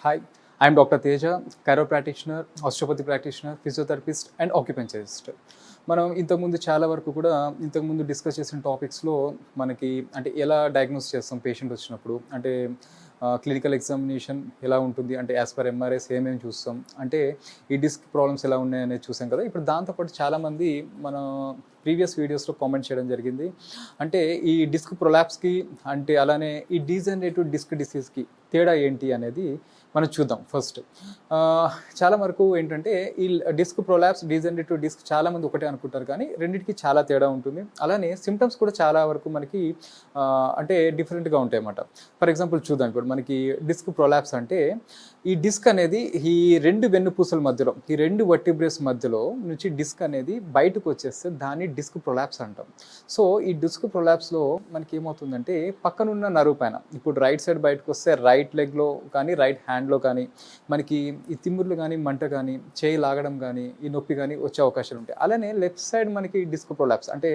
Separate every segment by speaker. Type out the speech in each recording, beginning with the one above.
Speaker 1: Hi, I am Dr. Teja, chiro practitioner, osteopathy practitioner, physiotherapist and acupuncturist. మనం ఇంతకుముందు చాలా వరకు కూడా ఇంతకుముందు డిస్కస్ చేసిన టాపిక్స్లో మనకి అంటే ఎలా డయాగ్నోస్ చేస్తాం పేషెంట్ వచ్చినప్పుడు అంటే క్లినికల్ ఎగ్జామినేషన్ ఎలా ఉంటుంది అంటే యాజ్ పర్ ఎంఆర్ఐస్ ఏమేమి చూస్తాం అంటే ఈ డిస్క్ ప్రాబ్లమ్స్ ఎలా ఉన్నాయనేది చూసాం కదా. ఇప్పుడు దాంతోపాటు చాలామంది మన ప్రీవియస్ వీడియోస్లో కామెంట్ చేయడం జరిగింది. అంటే ఈ డిస్క్ ప్రొలాప్స్కి అంటే అలానే ఈ డీజనరేటివ్ డిస్క్ డిసీజ్కి తేడా ఏంటి అనేది మనం చూద్దాం. ఫస్ట్ చాలా వరకు ఏంటంటే ఈ డిస్క్ ప్రొలాప్స్ డీజనరేటివ్ డిస్క్ చాలామంది ఒకటే అనుకుంటారు, కానీ రెండింటికి చాలా తేడా ఉంటుంది. అలానే సిమ్టమ్స్ కూడా చాలా వరకు మనకి అంటే డిఫరెంట్గా ఉంటాయి అన్నమాట. ఫర్ ఎగ్జాంపుల్ చూద్దాం. ఇప్పుడు మనకి డిస్క్ ప్రొలాప్స్ అంటే ఈ డిస్క్ అనేది ఈ రెండు వెన్నుపూసల మధ్యలో ఈ రెండు వర్టిబ్రేస్ మధ్యలో నుంచి డిస్క్ అనేది బయటకు వచ్చేస్తే దాన్ని డిస్క్ ప్రొలాప్స్ అంటాం. సో ఈ డిస్క్ ప్రొలాప్స్లో మనకి ఏమవుతుందంటే పక్కనున్న నరువు పైన ఇప్పుడు రైట్ సైడ్ బయటకు వస్తే రైట్ లెగ్లో కానీ రైట్ హ్యాండ్లో కానీ మనకి ఈ తిమ్ముర్లు కానీ మంట కానీ చేయి లాగడం కానీ ఈ నొప్పి కానీ వచ్చే అవకాశాలు ఉంటాయి. అలానే లెఫ్ట్ సైడ్ మనకి డిస్క్ ప్రొలాప్స్ అంటే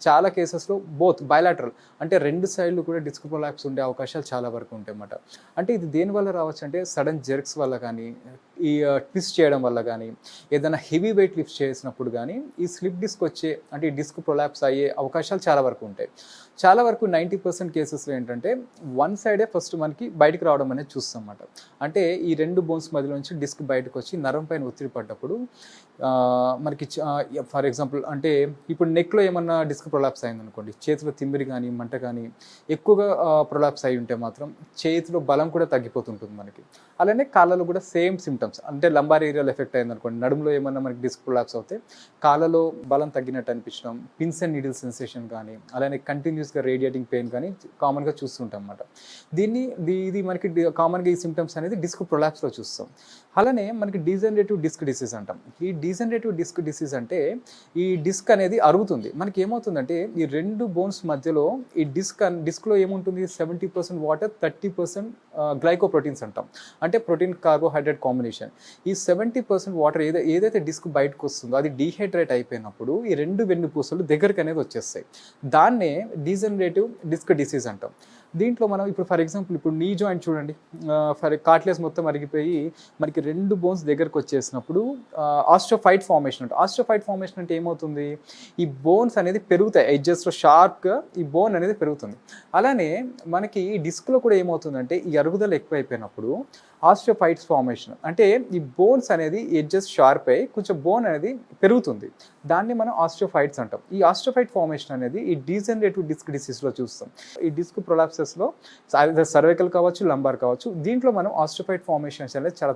Speaker 1: చాలా కేసెస్లో బోత్ బైలాటరల్ అంటే రెండు సైడ్లు కూడా డిస్క్ ప్రొలాప్స్ ఉండే అవకాశాలు చాలా వరకు ఉంటాయి అన్నమాట. అంటే ఇది దేనివల్ల రావచ్చు అంటే సడన్ జెర్క్స్ వల్ల కానీ ఈ ట్విస్ట్ చేయడం వల్ల కానీ ఏదైనా హెవీ వెయిట్ లిఫ్ట్ చేసినప్పుడు కానీ ఈ స్లిప్ డిస్క్ వచ్చే అంటే ఈ డిస్క్ ప్రొలాప్స్ అయ్యే అవకాశాలు చాలా వరకు ఉంటాయి. చాలా వరకు 90% కేసెస్లో ఏంటంటే వన్ సైడే ఫస్ట్ మనకి బయటకు రావడం అనేది చూస్తాం అన్నమాట. అంటే ఈ రెండు బోన్స్ మధ్యలో నుంచి డిస్క్ బయటకు వచ్చి నరం పైన ఒత్తిడి పడ్డప్పుడు మనకి ఫర్ ఎగ్జాంపుల్ అంటే ఇప్పుడు నెక్లో ఏమన్నా డిస్క్ ప్రొలాప్స్ అయిందనుకోండి, చేతిలో తిమ్మిరి కానీ మంట కానీ ఎక్కువగా ప్రొలాప్స్ అయి ఉంటే మాత్రం చేతిలో బలం కూడా తగ్గిపోతుంటుంది మనకి. అలానే కాళ్ళలో కూడా సేమ్ సిమ్టమ్స్ అంటే లంబార్ ఏరియాలో ఎఫెక్ట్ అయిందనుకోండి, నడుములో ఏమన్నా మనకి డిస్క్ ప్రొలాప్స్ అవుతే కాళ్ళలో బలం తగ్గినట్టు అనిపించడం, పిన్స్ అండ్ నీడిల్ సెన్సేషన్ కానీ అలానే కంటిన్యూస్గా రేడియేటింగ్ పెయిన్ కానీ కామన్గా చూస్తుంటాం అన్నమాట. ఇది మనకి కామన్గా ఈ సిమ్టమ్స్ అనేది డిస్క్ ప్రొలాప్స్లో చూస్తాం. అలానే మనకి డీజనరేటివ్ డిస్క్ డిసీజ్ అంటాం. ఈ డీజనరేటివ్ డిస్క్ డిసీజ్ అంటే ఈ డిస్క్ అనేది అరుగుతుంది. మనకి ఏమవుతుందంటే ఈ రెండు బోన్స్ మధ్యలో ఈ డిస్క్లో ఏముంటుంది 70% వాటర్ 30% గ్లైకోప్రోటీన్స్ అంటాం. అంటే ప్రోటీన్ కార్బోహైడ్రేట్ కాంబినేషన్. ఈ 70% వాటర్ ఏదైతే డిస్క్ బయటకు వస్తుందో అది డీహైడ్రేట్ అయిపోయినప్పుడు ఈ రెండు వెన్నుపూసలు దగ్గరికి అనేది వచ్చేస్తాయి. దాన్నే డీజనరేటివ్ డిస్క్ డిసీజ్ అంటాం. దీంట్లో మనం ఇప్పుడు ఫర్ ఎగ్జాంపుల్ ఇప్పుడు నీ జాయింట్ చూడండి, కార్టిలేజ్ మొత్తం అరిగిపోయి మనకి రెండు బోన్స్ దగ్గరకు వచ్చేసినప్పుడు ఆస్టియోఫైట్ ఫార్మేషన్ అంటే ఆస్టియోఫైట్ ఫార్మేషన్ అంటే ఏమవుతుంది, ఈ బోన్స్ అనేది పెరుగుతాయి, ఎడ్జెస్లో షార్ప్గా ఈ బోన్ అనేది పెరుగుతుంది. అలానే మనకి ఈ డిస్క్లో కూడా ఏమవుతుందంటే ఈ అరుగుదల ఎక్కువైపోయినప్పుడు ఆస్టియోఫైట్స్ ఫార్మేషన్ అంటే ఈ బోన్స్ అనేది ఎడ్జెస్ షార్ప్ అయ్యి కొంచెం బోన్ అనేది పెరుగుతుంది. దాన్ని మనం ఆస్టియోఫైట్స్ అంటాం. ఈ ఆస్టియోఫైట్ ఫార్మేషన్ అనేది ఈ డీజనరేటివ్ డిస్క్ డిసీజ్లో చూస్తాం. ఈ డిస్క్ ప్రొలాప్సెస్లో సర్వైకల్ కావచ్చు, లంబార్ కావచ్చు, దీంట్లో మనం ఆస్టియోఫైట్ ఫార్మేషన్స్ అనేది చాలా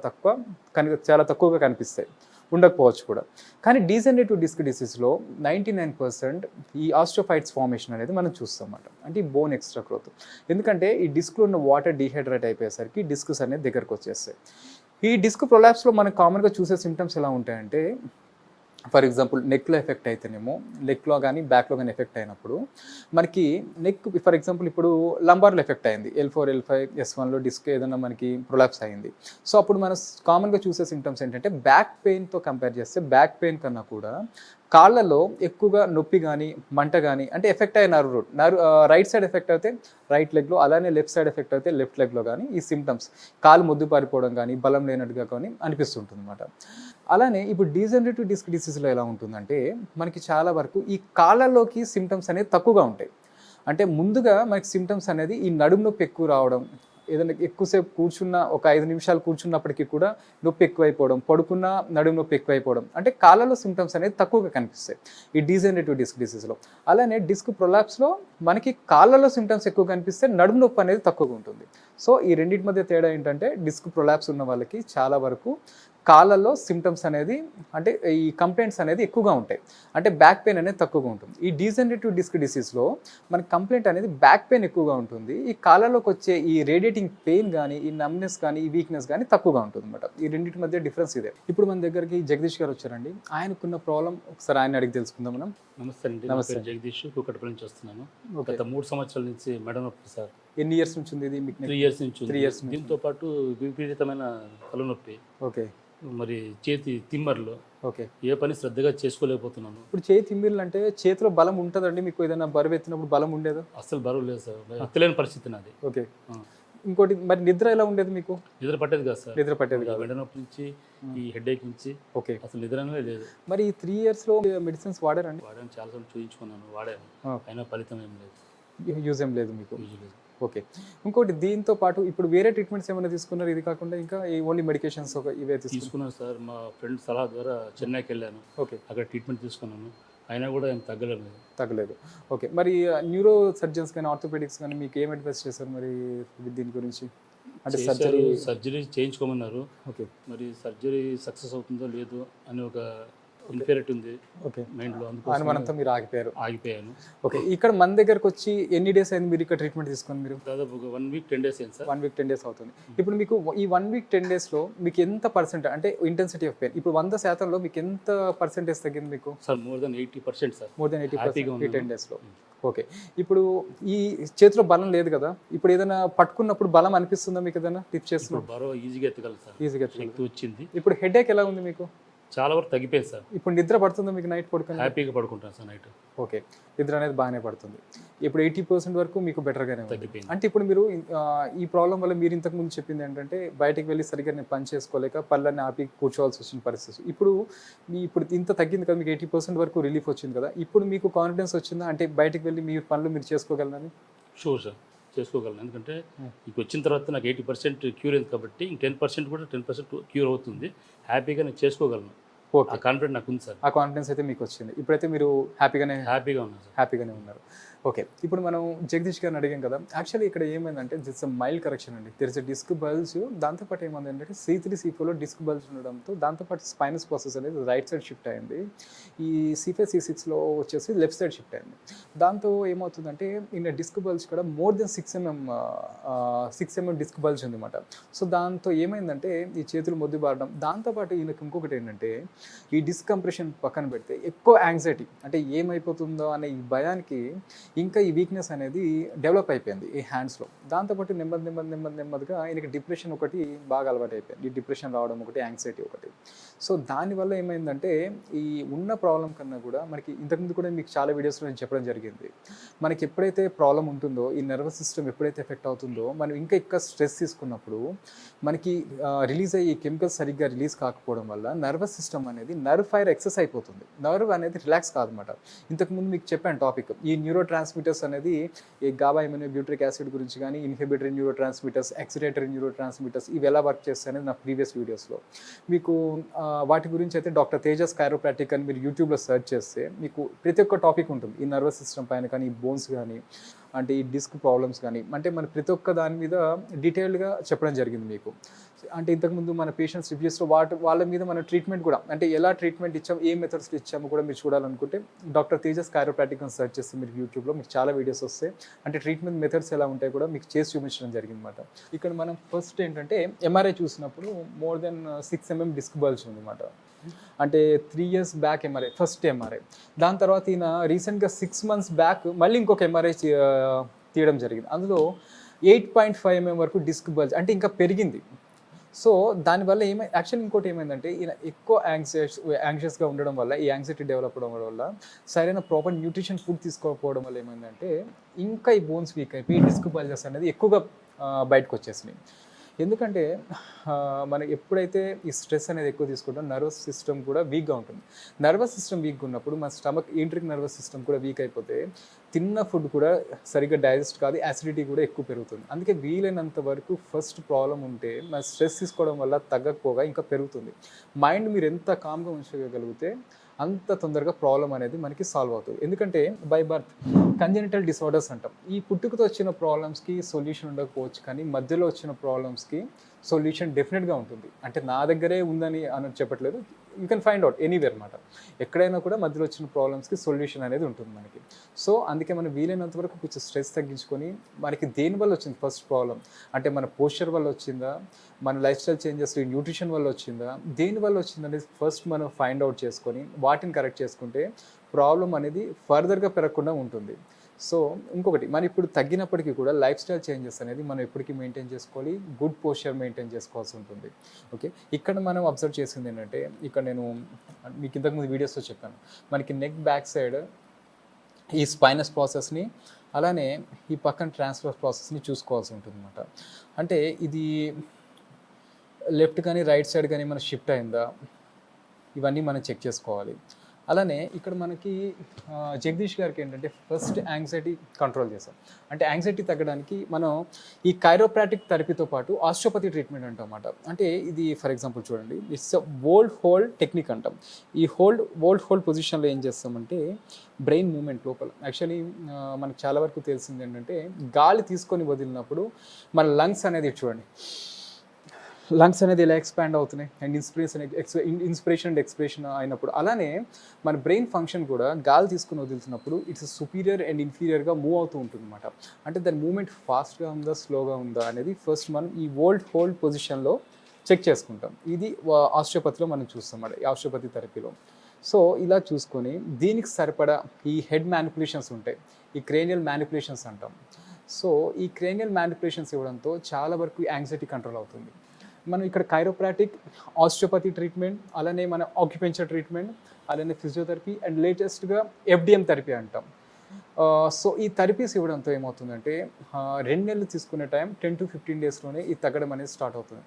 Speaker 1: తక్కువగా కనిపిస్తాయి, ఉండకపోవచ్చు కూడా. కానీ డీజనరేటివ్ డిస్క్ డిసీజ్లో 99% ఈ ఆస్టియోఫైట్స్ ఫార్మేషన్ అనేది మనం చూస్తాం అన్నమాట. అంటే ఈ బోన్ ఎక్స్ట్రా గ్రోత్. ఎందుకంటే ఈ డిస్క్లో ఉన్న వాటర్ డీహైడ్రేట్ అయిపోయేసరికి డిస్క్స్ అనేది దగ్గరకు వచ్చేస్తాయి. ఈ డిస్క్ ప్రొలాప్స్లో మనం కామన్గా చూసే సిమ్టమ్స్ ఎలా ఉంటాయంటే ఫర్ ఎగ్జాంపుల్ నెక్లో ఎఫెక్ట్ అయితేనేమో నెక్లో కానీ బ్యాక్లో కానీ ఎఫెక్ట్ అయినప్పుడు మనకి నెక్ ఫర్ ఎగ్జాంపుల్ ఇప్పుడు లంబార్లో ఎఫెక్ట్ అయింది, L4 L5 S1లో డిస్క్ ఏదైనా మనకి ప్రొలాప్స్ అయింది. సో అప్పుడు మనం కామన్గా చూసే సిమ్టమ్స్ ఏంటంటే బ్యాక్ పెయిన్తో కంపేర్ చేస్తే బ్యాక్ పెయిన్ కన్నా కూడా కాళ్ళలో ఎక్కువగా నొప్పి కానీ మంట కానీ అంటే ఎఫెక్ట్ అయ్యే నర్వ్ రైట్ సైడ్ ఎఫెక్ట్ అయితే రైట్ లెగ్లో, అలానే లెఫ్ట్ సైడ్ ఎఫెక్ట్ అయితే లెఫ్ట్ లెగ్లో కానీ ఈ సిమ్టమ్స్ కాలు మొద్దు పారిపోవడం కానీ బలం లేనట్టుగా కానీ అనిపిస్తుంటుంది అన్నమాట. అలానే ఇప్పుడు డీజనరేటివ్ డిస్క్ డిసీజ్లో ఎలా ఉంటుందంటే మనకి చాలా వరకు ఈ కాళ్ళలోకి సిమ్టమ్స్ అనేది తక్కువగా ఉంటాయి. అంటే ముందుగా మనకి సిమ్టమ్స్ అనేది ఈ నడుము నొప్పి ఎక్కువ రావడం, ఏదైనా ఎక్కువసేపు కూర్చున్న ఒక 5 నిమిషాలు కూర్చున్నప్పటికీ కూడా నొప్పి ఎక్కువైపోవడం, పడుకున్న నడుము నొప్పి ఎక్కువైపోవడం, అంటే కాళ్ళలో సిమ్టమ్స్ అనేది తక్కువగా కనిపిస్తాయి ఈ డీజనరేటివ్ డిస్క్ డిసీజ్లో. అలానే డిస్క్ ప్రొలాప్స్లో మనకి కాళ్ళలో సిమ్టమ్స్ ఎక్కువ కనిపిస్తే నడుము నొప్పి అనేది తక్కువగా ఉంటుంది. సో ఈ రెండింటి మధ్య తేడా ఏంటంటే డిస్క్ ప్రొలాప్స్ ఉన్న వాళ్ళకి చాలా వరకు కాళ్ళల్లో సిమ్టమ్స్ అనేది అంటే ఈ కంప్లైంట్స్ అనేది ఎక్కువగా ఉంటాయి, అంటే బ్యాక్ పెయిన్ అనేది తక్కువగా ఉంటుంది. ఈ డీజనరేటివ్ డిస్క్ డిసీజ్లో మనకి కంప్లైంట్ అనేది బ్యాక్ పెయిన్ ఎక్కువగా ఉంటుంది. ఈ కాళ్ళలోకి వచ్చే ఈ రేడియేటింగ్ పెయిన్ కానీ ఈ నమ్నెస్ కానీ ఈ వీక్నెస్ కానీ తక్కువగా ఉంటుంది అనమాట. ఈ రెండింటి మధ్య డిఫరెన్స్ ఇదే. ఇప్పుడు మన దగ్గరికి జగదీష్ గారు వచ్చారండి. ఆయనకున్న ప్రాబ్లం ఒకసారి ఆయన అడిగి తెలుసుకుందాం మనం.
Speaker 2: నమస్తే అండి, నమస్తే. జగదీష్, కూకట్పల్లి నుంచి వస్తున్నాను. గత 3 సంవత్సరాల నుంచి మెడ నొప్పి సార్.
Speaker 1: ఎన్ని ఇయర్స్ నుంచి ఉంది ఇది?
Speaker 2: 3 ఇయర్స్ నుంచి. 3 ఇయర్స్. దీంతో పాటు విపరీతమైన తలనొప్పి.
Speaker 1: ఓకే.
Speaker 2: మరి చేతి తిమ్మర్లు.
Speaker 1: ఓకే.
Speaker 2: ఏ పని శ్రద్ధగా చేసుకోలేకపోతున్నాను.
Speaker 1: ఇప్పుడు చేతి తిమ్మిర్లు అంటే చేతిలో బలం ఉంటుందండి మీకు? ఏదైనా బరువు ఎత్తినప్పుడు బలం ఉండేదా?
Speaker 2: అస్సలు బరువు లేదు సార్, ఎత్తలేని పరిస్థితి నాది.
Speaker 1: ఓకే. ఇంకోటి మరి నిద్ర ఎలా ఉండేది మీకు?
Speaker 2: నిద్ర పట్టేది కాదు సార్.
Speaker 1: నిద్ర పట్టేది కాదు.
Speaker 2: వెంట నొప్పి నుంచి ఈ హెడేక్ నుంచి
Speaker 1: ఓకే.
Speaker 2: అసలు నిద్రనే లేదు.
Speaker 1: మరి ఈ 3 ఇయర్స్లో మెడిసిన్స్ వాడారండి?
Speaker 2: వాడాను, చాలాసార్లు చూయించుకున్నాను, వాడాను, అయినా ఫలితం ఏం లేదు,
Speaker 1: యూజ్ ఏం లేదు మీకు?
Speaker 2: యూజ్ లేదు.
Speaker 1: ఓకే. ఇంకోటి దీంతో పాటు ఇప్పుడు వేరే ట్రీట్మెంట్స్ ఏమైనా తీసుకున్నారు ఇది కాకుండా? ఇంకా ఓన్లీ మెడికేషన్స్ ఇవే
Speaker 2: తీసుకున్నాను సార్. మా ఫ్రెండ్ సలహా ద్వారా చెన్నైకి వెళ్ళాను,
Speaker 1: ఓకే.
Speaker 2: అక్కడ ట్రీట్మెంట్ తీసుకున్నాను, అయినా కూడా ఏం తగ్గలేదు.
Speaker 1: ఓకే. మరి న్యూరో సర్జన్స్ కానీ ఆర్థోపెడిక్స్ కానీ మీకు ఏం అడ్వైస్ చేశారు మరి దీని గురించి? అంటే
Speaker 2: సర్జరీ చేయించుకోమన్నారు.
Speaker 1: ఓకే.
Speaker 2: మరి సర్జరీ సక్సెస్ అవుతుందో లేదో అని ఒక ఇన్ఫెరిటీ ఉంది
Speaker 1: ఓకే
Speaker 2: మైండ్లో,
Speaker 1: అనుమానంతో మీరు
Speaker 2: ఆగిపోయాను.
Speaker 1: ఓకే. ఇక్కడ మన దగ్గరకు వచ్చి ఎన్ని డేస్ అయింది మీరు ఇక్కడ ట్రీట్మెంట్ తీసుకొని? మీరు
Speaker 2: దాదాపు 1 వీక్ 10 days అయింది సార్.
Speaker 1: 1 వీక్ 10 days అవుతుంది. ఇప్పుడు మీకు ఈ 1 వీక్ 10 daysలో మీకు ఎంత పర్సెంట్ అంటే ఇంటెన్సిటీ ఆఫ్ పెయిన్ ఇప్పుడు 100%లో మీకు ఎంత పర్సెంటేజ్ తగ్గింది మీకు?
Speaker 2: Sir more than 80% sir.
Speaker 1: More than 80% ఈ 10 daysలో. ఓకే. ఇప్పుడు ఈ చేతిలో బలం లేదు కదా, ఇప్పుడు ఏదైనా పట్టుకున్నప్పుడు బలం అనిపిస్తుందా మీకు? ఏదైనా టిప్ చేస్తున్నారు?
Speaker 2: బరువు ఈజీగా ఎత్తగలరు సార్,
Speaker 1: ఈజీగా
Speaker 2: శక్తి వచ్చింది.
Speaker 1: ఇప్పుడు హెడేక్ ఎలా ఉంది మీకు?
Speaker 2: చాలా వరకు తగ్గిపోయింది సార్.
Speaker 1: ఇప్పుడు నిద్ర పడుతుందా మీకు? నైట్ పడుకుని
Speaker 2: హ్యాపీగా పడుకుంటాను సార్ నైట్.
Speaker 1: ఓకే. నిద్ర అనేది బాగానే పడుతుంది. ఇప్పుడు 80% వరకు మీకు బెటర్గానే
Speaker 2: తగ్గిపోయింది.
Speaker 1: అంటే ఇప్పుడు మీరు ఈ ప్రాబ్లం వల్ల మీరు ఇంతకుముందు చెప్పింది ఏంటంటే బయటికి వెళ్ళి సరిగ్గా నేను పని చేసుకోలేక పళ్ళని ఆపి కూర్చోవాల్సి వచ్చిన పరిస్థితి. ఇప్పుడు ఇంత తగ్గింది కదా, మీకు 80% వరకు రిలీఫ్ వచ్చింది కదా, ఇప్పుడు మీకు కాన్ఫిడెన్స్ వచ్చిందా అంటే బయటికి వెళ్ళి మీ పనులు మీరు చేసుకోగలరని?
Speaker 2: షూర్ సార్, చేసుకోగలను. ఎందుకంటే ఇక వచ్చిన తర్వాత నాకు 80% క్యూర్ అయింది కాబట్టి ఇంక 10% కూడా 10% క్యూర్ అవుతుంది. హ్యాపీగా నేను చేసుకోగలను.
Speaker 1: ఓకే.
Speaker 2: ఆ కాన్ఫిడెంట్ నాకు ఉంది సార్.
Speaker 1: ఆ కాన్ఫిడెన్స్ అయితే మీకు వచ్చింది. ఇప్పుడైతే మీరు హ్యాపీగానే
Speaker 2: ఉన్నాను సార్.
Speaker 1: హ్యాపీగానే ఉన్నారు. ఓకే. ఇప్పుడు మనం జగదీష్ గారిని అడిగాం కదా, యాక్చువల్లీ ఇక్కడ ఏమైందంటే దిస్ మైల్డ్ కరెక్షన్ అండి. There is a disc bulge, దాంతోపాటు ఏమైందంటే C3 C4లో డిస్క్ బల్జ్ ఉండడంతో దాంతోపాటు స్పైనస్ ప్రాసెస్ అనేది రైట్ సైడ్ షిఫ్ట్ అయింది. ఈ C5 C6లో వచ్చేసి లెఫ్ట్ సైడ్ షిఫ్ట్ అయింది. దాంతో ఏమవుతుందంటే ఇన్ డిస్క్ బల్జ్ కూడా more than 6 mm disc bulge ఉందన్నమాట. సో దాంతో ఏమైందంటే ఈ చేతులు మొద్దుబారడం, దాంతోపాటు ఈయనకి ఇంకొకటి ఏంటంటే ఈ డిస్క్ కంప్రెషన్ పక్కన పెడితే ఎక్కువ యాంగ్జైటీ, అంటే ఏమైపోతుందో అనే ఈ భయానికి ఇంకా ఈ వీక్నెస్ అనేది డెవలప్ అయిపోయింది ఈ హ్యాండ్స్లో. దాంతోపాటు నెమ్మదిగా ఆయనకి డిప్రెషన్ ఒకటి బాగా అలవాటు అయిపోయింది. ఈ డిప్రెషన్ రావడం ఒకటి, యాంగ్జైటీ ఒకటి. సో దానివల్ల ఏమైందంటే ఈ ఉన్న ప్రాబ్లం కన్నా కూడా మనకి ఇంతకుముందు కూడా మీకు చాలా వీడియోస్లో నేను చెప్పడం జరిగింది, మనకి ఎప్పుడైతే ప్రాబ్లం ఉంటుందో ఈ నర్వస్ సిస్టమ్ ఎప్పుడైతే ఎఫెక్ట్ అవుతుందో మనం ఇంకా ఎక్కువ స్ట్రెస్ తీసుకున్నప్పుడు మనకి రిలీజ్ అయ్యే కెమికల్స్ సరిగ్గా రిలీజ్ కాకపోవడం వల్ల నర్వస్ సిస్టమ్ అనేది నర్వ్ ఫైర్ ఎక్సెస్ అయిపోతుంది. నర్వ్ అనేది రిలాక్స్ కాదనమాట. ఇంతకుముందు మీకు చెప్పాను టాపిక్, ఈ న్యూరో ట్రాన్స్మిటర్స్ అనేది ఈ గాబా బ్యూట్రిక్ యాసిడ్ గురించి కానీ, inhibitory neurotransmitters, excitatory neurotransmitters ఇవి ఎలా వర్క్ చేస్తాయి అనేది నా ప్రీవియస్ వీడియోస్లో మీకు వాటి గురించి అయితే డాక్టర్ తేజస్ కైరోప్రాక్టిక్ అని మీరు యూట్యూబ్లో సెర్చ్ చేస్తే మీకు ప్రతి ఒక్క టాపిక్ ఉంటుంది ఈ నర్వస్ సిస్టమ్ పైన కానీ, ఈ బోన్స్ కానీ, అంటే ఈ డిస్క్ ప్రాబ్లమ్స్ కానీ, అంటే మన ప్రతి ఒక్క దాని మీద డీటెయిల్డ్గా చెప్పడం జరిగింది మీకు. అంటే ఇంతకుముందు మన పేషెంట్స్ రివ్యూస్లో వాళ్ళ మీద మన ట్రీట్మెంట్ కూడా, అంటే ఎలా ట్రీట్మెంట్ ఇచ్చాము, ఏ మెథడ్స్ ఇచ్చాము కూడా మీరు చూడాలనుకుంటే డాక్టర్ తేజస్ కైరోప్రాక్టిక్ అని సెర్చ్ చేస్తే మీరు యూట్యూబ్లో మీకు చాలా వీడియోస్ వస్తాయి. అంటే ట్రీట్మెంట్ మెథడ్స్ ఎలా ఉంటాయి కూడా మీకు చేసి చూపించడం జరిగింది అనమాట. ఇక్కడ మనం ఫస్ట్ ఏంటంటే ఎంఆర్ఐ చూసినప్పుడు more than 6 mm disc bulge ఉందన్నమాట. అంటే 3 years back MRI, first MRI. దాని తర్వాత ఈయన రీసెంట్గా 6 months బ్యాక్ మళ్ళీ ఇంకొక ఎంఆర్ఐ తీయడం జరిగింది. అందులో 8.5 mm వరకు డిస్క్ బల్జ్, అంటే ఇంకా పెరిగింది. సో దానివల్ల యాక్చువల్లీ ఇంకోటి ఏమైందంటే ఈయన ఎక్కువ యాంగ్షియస్గా ఉండడం వల్ల, ఈ యాంగ్జైటీ డెవలప్ అవ్వడం వల్ల, సరైన ప్రాపర్ న్యూట్రిషన్ ఫుడ్ తీసుకోకపోవడం వల్ల ఏమైందంటే ఇంకా ఈ బోన్స్ వీక్ అయిపోయి డిస్క్ బల్జెస్ అనేది ఎక్కువగా బయటకు వచ్చేసినాయి. ఎందుకంటే మనం ఎప్పుడైతే ఈ స్ట్రెస్ అనేది ఎక్కువ తీసుకుంటాం నర్వస్ సిస్టమ్ కూడా వీక్గా ఉంటుంది. నర్వస్ సిస్టమ్ వీక్గా ఉన్నప్పుడు మన స్టమక్ ఇంట్రిక్ నర్వస్ సిస్టమ్ కూడా వీక్ అయిపోతే తిన్న ఫుడ్ కూడా సరిగ్గా డైజెస్ట్ కాదు, యాసిడిటీ కూడా ఎక్కువ పెరుగుతుంది. అందుకే వీలైనంత వరకు ఫస్ట్ ప్రాబ్లం ఉంటే మన స్ట్రెస్ తీసుకోవడం వల్ల తగ్గకపోగా ఇంకా పెరుగుతుంది. మైండ్ మీరు ఎంత కామ్గా ఉంచగలిగితే అంత తొందరగా ప్రాబ్లం అనేది మనకి సాల్వ్ అవుతుంది. ఎందుకంటే బై బర్త్ కంజెనిటల్ డిసార్డర్స్ అంటాం. ఈ పుట్టుకతో వచ్చిన ప్రాబ్లమ్స్కి సొల్యూషన్ ఉండకపోవచ్చు, కానీ మధ్యలో వచ్చిన ప్రాబ్లమ్స్కి సొల్యూషన్ డెఫినెట్గా ఉంటుంది. అంటే నా దగ్గరే ఉందని అని చెప్పట్లేదు, you can find out anywhere అనమాట. ఎక్కడైనా కూడా మధ్యలో వచ్చిన ప్రాబ్లమ్స్కి సొల్యూషన్ అనేది ఉంటుంది మనకి. సో అందుకే మనం వీలైనంత వరకు కొంచెం స్ట్రెస్ తగ్గించుకొని మనకి దేనివల్ల వచ్చింది ఫస్ట్ ప్రాబ్లం, అంటే మన పోస్చర్ వల్ల వచ్చిందా, మన లైఫ్ స్టైల్ చేంజెస్, న్యూట్రిషన్ వల్ల వచ్చిందా, దేనివల్ల వచ్చిందనేది ఫస్ట్ మనం ఫైండ్ అవుట్ చేసుకొని వాటిని కరెక్ట్ చేసుకుంటే ప్రాబ్లం అనేది ఫర్దర్గా పెరగకుండా ఉంటుంది. సో ఇంకొకటి, మనం ఇప్పుడు తగ్గినప్పటికీ కూడా లైఫ్ స్టైల్ చేంజెస్ అనేది మనం ఎప్పటికీ మెయింటైన్ చేసుకోవాలి, గుడ్ పోస్చర్ మెయింటైన్ చేసుకోవాల్సి ఉంటుంది. ఓకే. ఇక్కడ మనం అబ్జర్వ్ చేసింది ఏంటంటే, ఇక్కడ నేను మీకు ఇంతకుముందు వీడియోస్లో చెప్పాను, మనకి నెక్ బ్యాక్ సైడ్ ఈ స్పైనస్ ప్రాసెస్ని అలానే ఈ పక్కన ట్రాన్స్ఫర్ ప్రాసెస్ని చూసుకోవాల్సి ఉంటుంది అనమాట. అంటే ఇది లెఫ్ట్ కానీ రైట్ సైడ్ కానీ మన షిఫ్ట్ అయిందా, ఇవన్నీ మనం చెక్ చేసుకోవాలి. అలానే ఇక్కడ మనకి జగదీష్ గారికి ఏంటంటే ఫస్ట్ యాంగ్జైటీ కంట్రోల్ చేస్తాం. అంటే యాంగ్జైటీ తగ్గడానికి మనం ఈ కైరోప్రాటిక్ థెరపీతో పాటు ఆస్టియోపతి ట్రీట్మెంట్ అంటాం అన్నమాట. అంటే ఇది ఫర్ ఎగ్జాంపుల్ చూడండి, ఇట్స్ వోల్డ్ హోల్డ్ టెక్నిక్ అంటాం. ఈ వోల్డ్ హోల్డ్ పొజిషన్లో ఏం చేస్తామంటే బ్రెయిన్ మూమెంట్ లోపల యాక్చువల్లీ మనకు చాలా వరకు తెలిసింది ఏంటంటే గాలి తీసుకొని వదిలినప్పుడు మన లంగ్స్ అనేది చూడండి, లంగ్స్ అనేది ఇలా ఎక్స్పాండ్ అవుతున్నాయి అండ్ ఇన్స్పిరేషన్ అండ్ ఎక్స్ప్రెషన్ అయినప్పుడు, అలానే మన బ్రెయిన్ ఫంక్షన్ కూడా గాలి తీసుకుని వదులుతున్నప్పుడు ఇట్స్ సుపీరియర్ అండ్ ఇన్ఫీరియర్గా మూవ్ అవుతూ ఉంటుంది అనమాట. అంటే దాని మూమెంట్ ఫాస్ట్గా ఉందా స్లోగా ఉందా అనేది ఫస్ట్ మనం ఈ హోల్డ్ పొజిషన్లో చెక్ చేసుకుంటాం. ఇది ఆస్టియోపతిలో మనం చూస్తాం అన్నమాట, ఈ ఆస్టియోపతి థెరపీలో. సో ఇలా చూసుకొని దీనికి సరిపడా ఈ హెడ్ మ్యానిపులేషన్స్ ఉంటాయి, ఈ క్రేనియల్ మ్యానిపులేషన్స్ అంటాం. సో ఈ క్రేనియల్ మ్యానిపులేషన్స్ ఇవ్వడంతో చాలా వరకు యాంగ్జైటీ కంట్రోల్ అవుతుంది. మనం ఇక్కడ కైరోప్రాటిక్, ఆస్టియోపతి ట్రీట్మెంట్, అలానే మన ఆక్యుపెంచర్ ట్రీట్మెంట్, అలానే ఫిజియోథెరపీ అండ్ లేటెస్ట్గా FDM థెరపీ అంటాం. సో ఈ థెరపీస్ ఇవ్వడంతో ఏమవుతుందంటే 2 నెలలు తీసుకునే టైం 10 to 15 డేస్లోనే ఇది తగ్గడం అనేది స్టార్ట్ అవుతుంది.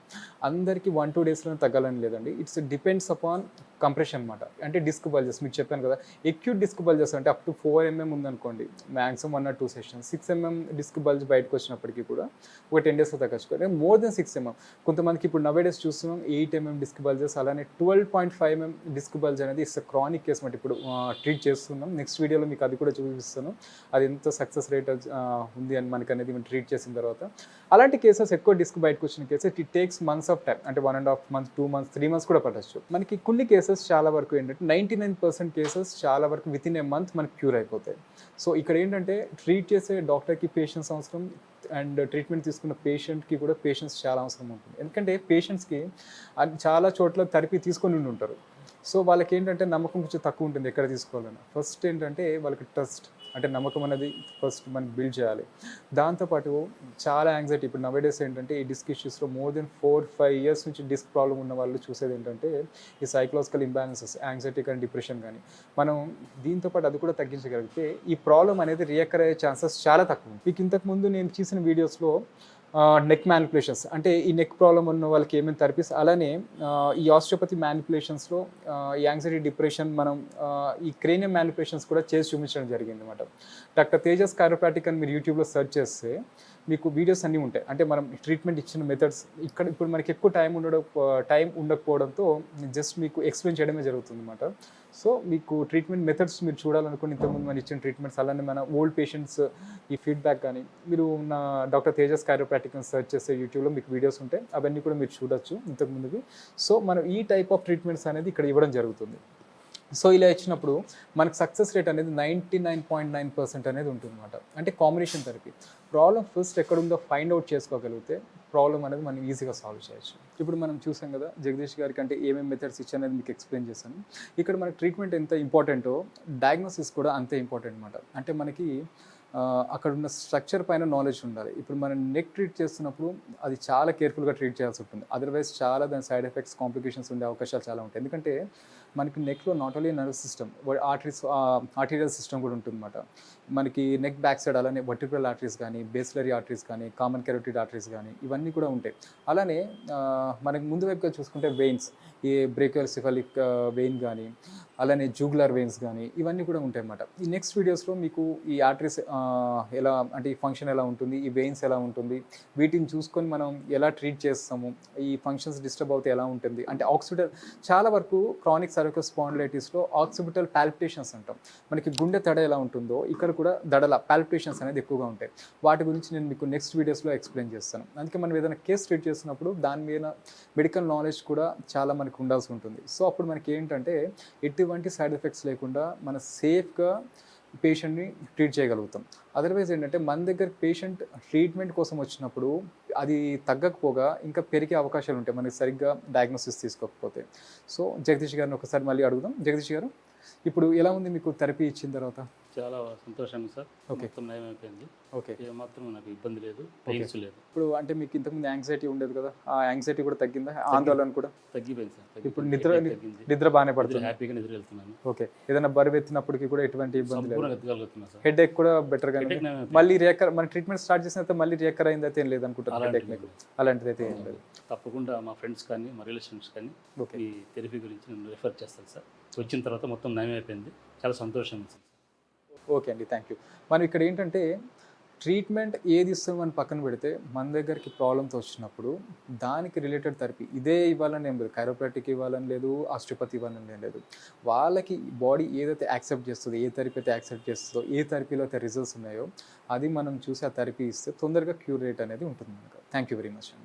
Speaker 1: అందరికీ 1-2 డేస్లోనే తగ్గాలని లేదండి, ఇట్స్ డిపెండ్స్ అపాన్ కంప్రెషన్ అనమాట. అంటే డిస్క్ బల్జెస్ మీకు చెప్పాను కదా, ఎక్యూట్ డిస్క్ బల్జెస్ అంటే అప్ టు 4 mm ఉందనుకోండి, maximum 1 or 2 sessions. 6 mm disc bulge బయటకు వచ్చినప్పటికీ కూడా ఒక 10 డేస్లో తగ్గచ్చు. మోర్ దెన్ 6 mm కొంతమందికి ఇప్పుడు నవేడేస్ చూస్తున్నాం 8 mm డిస్క్ బల్జెస్, అలానే 12.5 mm డిస్క్ బల్జ్ అనేది ఇట్స్ క్రానిక్ కేస్ మాట. ఇప్పుడు ట్రీట్ చేస్తున్నాం, నెక్స్ట్ వీడియోలో మీకు అది కూడా చూపిస్తాను, అది ఎంత సక్సెస్ రేట్ ఉంది అని మనకు అనేది మేము ట్రీట్ చేసిన తర్వాత. అలాంటి కేసెస్ ఎక్కువ డిస్క్ బయటకు వచ్చిన cases it takes months of time, అంటే 1.5 months 2 months 3 months కూడా పట్టచ్చు. మనకి కొన్ని కేసెస్ చాలా వరకు ఏంటంటే 99% కేసెస్ చాలా వరకు వితిన్ ఏ మంత్ మనకి క్యూర్ అయిపోతాయి. సో ఇక్కడ ఏంటంటే ట్రీట్ చేసే డాక్టర్కి పేషెన్స్ అవసరం అండ్ ట్రీట్మెంట్ తీసుకున్న పేషెంట్కి కూడా పేషెన్స్ చాలా అవసరం ఉంటుంది. ఎందుకంటే పేషెంట్స్కి చాలా చోట్ల థెరపీ తీసుకొని ఉంటారు. సో వాళ్ళకి ఏంటంటే నమ్మకం కొంచెం తక్కువ ఉంటుంది ఎక్కడ తీసుకోవాలని. ఫస్ట్ ఏంటంటే వాళ్ళకి ట్రస్ట్ అంటే నమ్మకం అనేది ఫస్ట్ మనం బిల్డ్ చేయాలి. దాంతోపాటు చాలా యాంగ్జైటీ, ఇప్పుడు నవేడేస్ ఏంటంటే ఈ డిస్క్ ఇష్యూస్లో మోర్ దెన్ 4-5 years నుంచి డిస్క్ ప్రాబ్లం ఉన్న వాళ్ళు చూసేది ఏంటంటే ఈ సైకలాజికల్ ఇంబ్యాలెన్సెస్, యాంగ్జైటీ కానీ డిప్రెషన్ కానీ, మనం దీంతోపాటు అది కూడా తగ్గించగలిగితే ఈ ప్రాబ్లం అనేది రియకర్ అయ్యే ఛాన్సెస్ చాలా తక్కువ. మీకు ఇంతకుముందు నేను చేసిన వీడియోస్లో నెక్ మ్యానిపులేషన్స్ అంటే ఈ నెక్ ప్రాబ్లం ఉన్న వాళ్ళకి ఏమేమి థెరపీస్, అలానే ఈ ఆస్టియోపతి మ్యానిపులేషన్స్లో ఈ యాంగ్జైటీ డిప్రెషన్ మనం ఈ క్రేనియం మ్యానిపులేషన్స్ కూడా చేసి చూపించడం జరిగింది అనమాట. డాక్టర్ తేజస్ కైరోప్రాటిక్ అని మీరు యూట్యూబ్లో సెర్చ్ చేస్తే మీకు వీడియోస్ అన్నీ ఉంటాయి. అంటే మనం ట్రీట్మెంట్ ఇచ్చిన మెథడ్స్ ఇక్కడ ఇప్పుడు మనకి ఎక్కువ టైం ఉండకపోవడంతో జస్ట్ మీకు ఎక్స్ప్లెయిన్ చేయడమే జరుగుతుంది అనమాట. సో మీకు ట్రీట్మెంట్ మెథడ్స్ మీరు చూడాలనుకుని ఇంతకుముందు మనం ఇచ్చిన ట్రీట్మెంట్స్, అలానే మన ఓల్డ్ పేషెంట్స్ ఈ ఫీడ్బ్యాక్ కానీ మీరు నా డాక్టర్ తేజస్ కైరోప్రాటిక్ అని సెర్చ్ చేస్తే యూట్యూబ్లో మీకు వీడియోస్ ఉంటాయి, అవన్నీ కూడా మీరు చూడొచ్చు ఇంతకుముందువి. సో మనం ఈ టైప్ ఆఫ్ ట్రీట్మెంట్స్ అనేది ఇక్కడ ఇవ్వడం జరుగుతుంది. సో ఇలా ఇచ్చినప్పుడు మనకు సక్సెస్ రేట్ అనేది 99.9% అనేది ఉంటుంది అనమాట. అంటే కాంబినేషన్ థెరపీ. ప్రాబ్లం ఫస్ట్ ఎక్కడుందో ఫైండ్ అవుట్ చేసుకోగలిగితే ప్రాబ్లం అనేది మనం ఈజీగా సాల్వ్ చేయొచ్చు. ఇప్పుడు మనం చూసాం కదా జగదీష్ గారికి అంటే ఏమేమి మెథడ్స్ ఇచ్చాననేది మీకు ఎక్స్ప్లెయిన్ చేశాను. ఇక్కడ మనకి ట్రీట్మెంట్ ఎంత ఇంపార్టెంటో డయాగ్నోసిస్ కూడా అంతే ఇంపార్టెంట్ అనమాట. అంటే మనకి అక్కడ ఉన్న స్ట్రక్చర్ పైన నాలెడ్జ్ ఉండాలి. ఇప్పుడు మనం నెక్ ట్రీట్ చేస్తున్నప్పుడు అది చాలా కేర్ఫుల్గా ట్రీట్ చేయాల్సి ఉంటుంది, అదర్వైజ్ చాలా దాని సైడ్ ఎఫెక్ట్స్ కాంప్లికేషన్స్ ఉండే అవకాశాలు చాలా ఉంటాయి. ఎందుకంటే మనకి నెక్లో not only nerve system, arterial system కూడా ఉంటుంది అనమాట. మనకి నెక్ బ్యాక్ సైడ్ అలానే వర్టిబ్రల్ ఆర్టరీస్ కానీ, బేసిలరీ ఆర్టరీస్ కానీ, కామన్ కెరోటిడ్ ఆర్టరీస్ కానీ ఇవన్నీ కూడా ఉంటాయి. అలానే మనకి ముందు వైపుగా చూసుకుంటే వెయిన్స్, ఈ బ్రేకియోసెఫాలిక్ వెయిన్ కానీ, అలానే జూగులర్ వెయిన్స్ కానీ ఇవన్నీ కూడా ఉంటాయి అన్నమాట. ఈ నెక్స్ట్ వీడియోస్లో మీకు ఈ ఆర్టరీస్ ఎలా అంటే ఈ ఫంక్షన్ ఎలా ఉంటుంది, ఈ వెయిన్స్ ఎలా ఉంటుంది, వీటిని చూసుకొని మనం ఎలా ట్రీట్ చేస్తాము, ఈ ఫంక్షన్స్ డిస్టర్బ్ అవుతే ఎలా ఉంటుంది, అంటే ఆక్సిపిటల్ చాలా వరకు క్రానిక్ సర్వికల్ స్పాండిలైటిస్లో ఆక్సిపిటల్ పాల్పిటేషన్స్ అంటాం. మనకి గుండె తడ ఎలా ఉంటుందో ఇక్కడ కూడా దడల పాల్పిటేషన్స్ అనేది ఎక్కువగా ఉంటాయి. వాటి గురించి నేను మీకు నెక్స్ట్ వీడియోస్లో ఎక్స్ప్లెయిన్ చేస్తాను. అందుకే మనం ఏదైనా కేసు ట్రీట్ చేస్తున్నప్పుడు దాని మీద మెడికల్ నాలెడ్జ్ కూడా చాలా మనకు ఉండాల్సి ఉంటుంది. సో అప్పుడు మనకి ఏంటంటే ఎటువంటి సైడ్ ఎఫెక్ట్స్ లేకుండా మన సేఫ్గా పేషెంట్ని ట్రీట్ చేయగలుగుతాం. అదర్వైజ్ ఏంటంటే మన దగ్గర పేషెంట్ ట్రీట్మెంట్ కోసం వచ్చినప్పుడు అది తగ్గకపోగా ఇంకా పెరిగే అవకాశాలు ఉంటాయి మనకి సరిగ్గా డయాగ్నోసిస్ తీసుకోకపోతే. సో జగదీష్ గారిని ఒకసారి మళ్ళీ అడుగుదాం. జగదీష్ గారు, ఇప్పుడు ఎలా ఉంది మీకు థెరపీ ఇచ్చిన తర్వాత?
Speaker 2: చాలా సంతోషంగా సార్.
Speaker 1: Okay.
Speaker 2: మొత్తం నయం అయిపోయింది.
Speaker 1: ఓకే.
Speaker 2: ఏమాత్రం నాకు ఇబ్బంది లేదు, పెయిన్స్ లేదు.
Speaker 1: ఇప్పుడు అంటే మీకు ఇంతకుముందు యాంగ్జైటీ ఉండేది కదా, ఆ యాంగ్జైటీ కూడా తగ్గిందా, ఆందోళన కూడా?
Speaker 2: తగ్గిపోయింది సార్.
Speaker 1: ఇప్పుడు
Speaker 2: తగ్గింది.
Speaker 1: నిద్ర బాగానే పడుతుంది?
Speaker 2: హ్యాపీగా నిద్ర వెళ్తున్నాను.
Speaker 1: ఓకే. ఏదైనా బరువు ఎత్తినప్పటికీ కూడా ఎటువంటి ఇబ్బంది లేదు?
Speaker 2: సంపూర్ణంగా ఎత్తగలుగుతున్నా సార్.
Speaker 1: హెడ్ ఏక్ కూడా బెటర్గా
Speaker 2: Headache నయం అయిపోయింది.
Speaker 1: మళ్ళీ రియాకర్ మన ట్రీట్మెంట్ స్టార్ట్ చేసిన తర్వాత మళ్ళీ రియాకర్ అయింది అయితే ఏం లేదనుకుంటారు? హెడ్ ఏక్ మీకు అలాంటిది అయితే ఏం లేదు.
Speaker 2: తప్పకుండా మా ఫ్రెండ్స్ కానీ మా రిలేషన్స్ కానీ
Speaker 1: ఓకే.
Speaker 2: ఈ థెరపీ గురించి నేను రిఫర్ చేస్తాను సార్. వచ్చిన తర్వాత మొత్తం నయం అయిపోయింది. చాలా సంతోషం ఉంది సార్.
Speaker 1: ఓకే అండి, థ్యాంక్ యూ. మనం ఇక్కడ ఏంటంటే ట్రీట్మెంట్ ఏది ఇస్తామని పక్కన పెడితే మన దగ్గరికి ప్రాబ్లమ్స్ వచ్చినప్పుడు దానికి రిలేటెడ్ థెరపీ ఇదే ఇవ్వాలని ఏం లేదు, కైరోప్రాక్టిక్ ఇవ్వాలని లేదు, ఆస్టియోపతి ఇవ్వాలని ఏం లేదు. వాళ్ళకి బాడీ ఏదైతే యాక్సెప్ట్ చేస్తుందో, ఏ థెరపీ అయితే యాక్సెప్ట్ చేస్తుందో, ఏ థెరపీలో అయితే రిజల్ట్స్ ఉన్నాయో అది మనం చూసి ఆ థెరపీ ఇస్తే తొందరగా క్యూర్ రేట్ అనేది ఉంటుంది మనకు. థ్యాంక్ యూ వెరీ మచ్ అండి.